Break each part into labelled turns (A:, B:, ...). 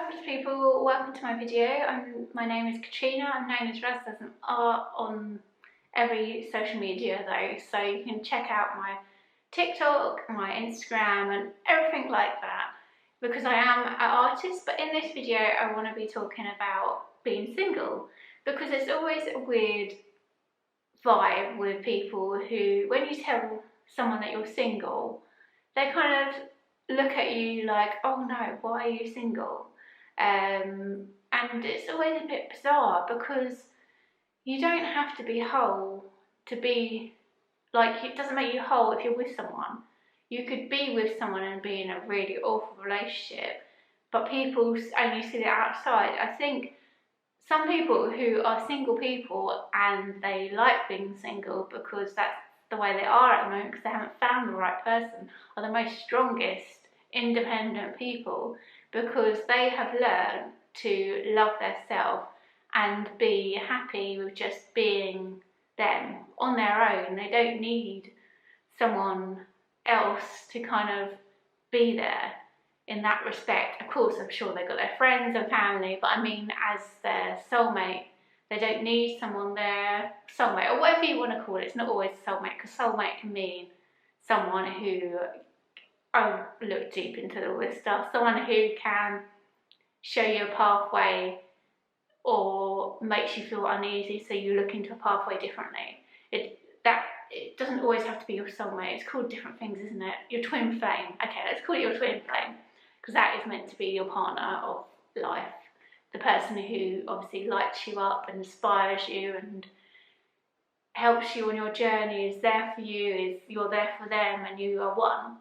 A: Fabulous people, welcome to my video. My name is Katrina. I'm known as Raz as an art on every social media though, so you can check out my TikTok, my Instagram and everything like that, because I am an artist. But in this video I want to be talking about being single, because there's always a weird vibe with people who, when you tell someone that you're single, they kind of look at you like, oh no, why are you single? And it's always a bit bizarre, because you don't have to be whole to be, like, it doesn't make you whole if you're with someone. You could be with someone and be in a really awful relationship, but people only see the outside. I think some people who are single people and they like being single because that's the way they are at the moment, because they haven't found the right person, are the most strongest independent people, because they have learned to love themselves and be happy with just being them on their own. They don't need someone else to kind of be there in that respect. Of course, I'm sure they've got their friends and family, but I mean as their soulmate. They don't need someone their soulmate, or whatever you want to call it. It's not always soulmate, because soulmate can mean someone who, I'll look deep into all this stuff, someone who can show you a pathway or makes you feel uneasy, so you look into a pathway differently. It doesn't always have to be your soulmate. It's called different things, isn't it? Your twin flame. Okay, let's call it your twin flame, because that is meant to be your partner of life. The person who obviously lights you up and inspires you and helps you on your journey, is there for you, you're there for them, and you are one.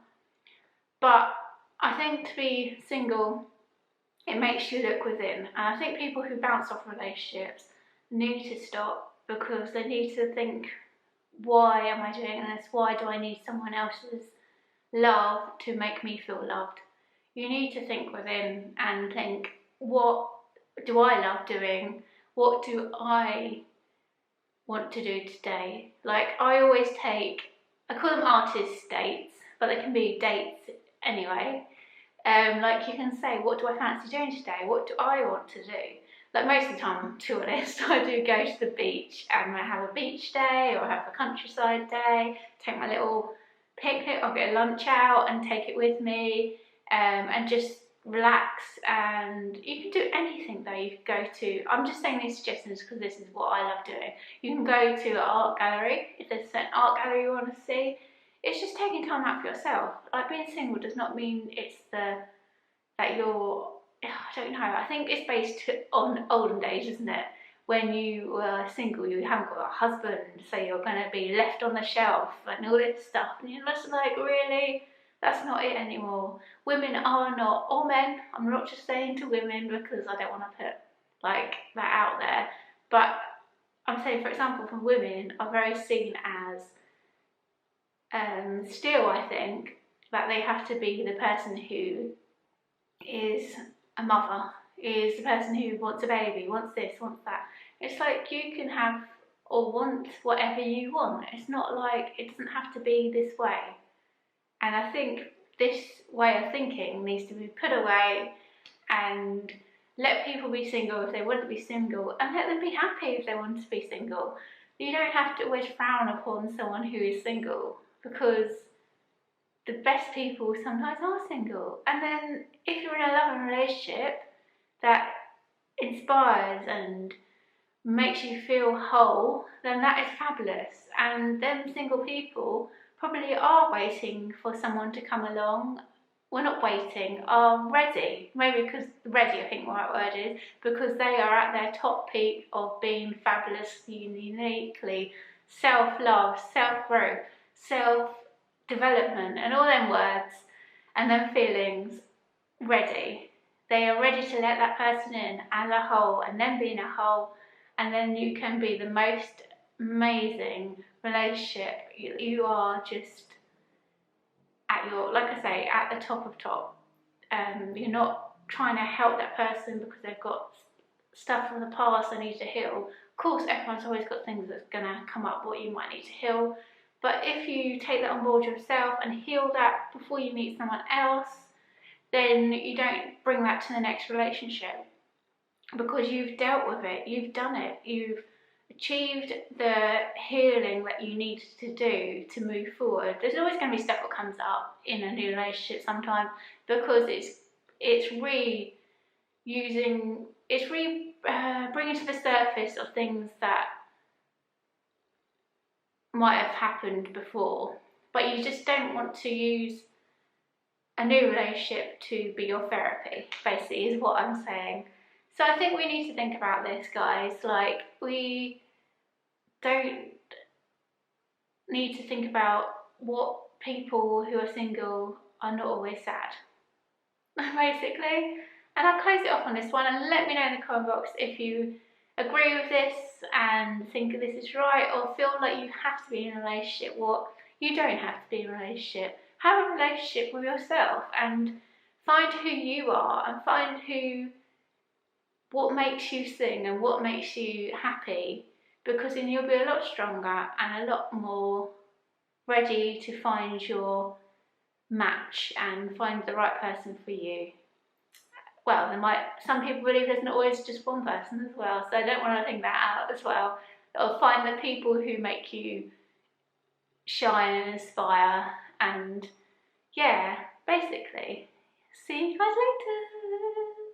A: But I think to be single, it makes you look within. And I think people who bounce off relationships need to stop, because they need to think, why am I doing this? Why do I need someone else's love to make me feel loved? You need to think within and think, what do I love doing? What do I want to do today? Like, I always take, I call them artist dates, but they can be dates anyway. Like, you can say, what do I fancy doing today? What do I want to do? Like, most of the time, to be honest, I do go to the beach and I have a beach day, or I have a countryside day, take my little picnic, I'll get a lunch out and take it with me, and just relax. And you can do anything though. You can go to, I'm just saying these suggestions because this is what I love doing. You can go to an art gallery, if there's an art gallery you want to see. It's just taking time out for yourself. Like, being single does not mean it's that you're, I don't know, I think it's based on olden days, isn't it? When you were single, you haven't got a husband, so you're going to be left on the shelf and all this stuff. And you're just like, really? That's not it anymore. Women are not, or men, I'm not just saying to women because I don't want to put like that out there, but I'm saying, for example, for women are very seen as, still, I think, that they have to be the person who is a mother, is the person who wants a baby, wants this, wants that. It's like, you can have or want whatever you want. It's not like, it doesn't have to be this way. And I think this way of thinking needs to be put away, and let people be single if they want to be single, and let them be happy if they want to be single. You don't have to always frown upon someone who is single, because the best people sometimes are single. And then if you're in a loving relationship that inspires and makes you feel whole, then that is fabulous. And them single people probably are waiting for someone to come along. Well, not waiting, are ready. Maybe because ready, I think the right word is, because they are at their top peak of being fabulously, uniquely self-love, self-growth, self-development, and all them words and them feelings, ready. They are ready to let that person in as a whole, and then be in a whole, and then you can be the most amazing relationship. You are just at your, like I say, at the top of top. You're not trying to help that person because they've got stuff from the past they need to heal. Of course, everyone's always got things that's going to come up what you might need to heal, but if you take that on board yourself and heal that before you meet someone else, then you don't bring that to the next relationship, because you've dealt with it, you've done it, you've achieved the healing that you need to do to move forward. There's always going to be stuff that comes up in a new relationship sometimes, because it's bringing to the surface of things that might have happened before, but you just don't want to use a new relationship to be your therapy, basically, is what I'm saying. So I think we need to think about this, guys. Like, we don't need to think about what people who are single are not always sad, basically. And I'll close it off on this one, and let me know in the comment box if you agree with this and think this is right, or feel like you have to be in a relationship. What you don't have to be in a relationship. Have a relationship with yourself and find who you are, and find what makes you sing and what makes you happy, because then you'll be a lot stronger and a lot more ready to find your match and find the right person for you. Well, some people believe there's not always just one person as well, so I don't want to think that out as well. Or find the people who make you shine and inspire, and yeah, basically. See you guys later.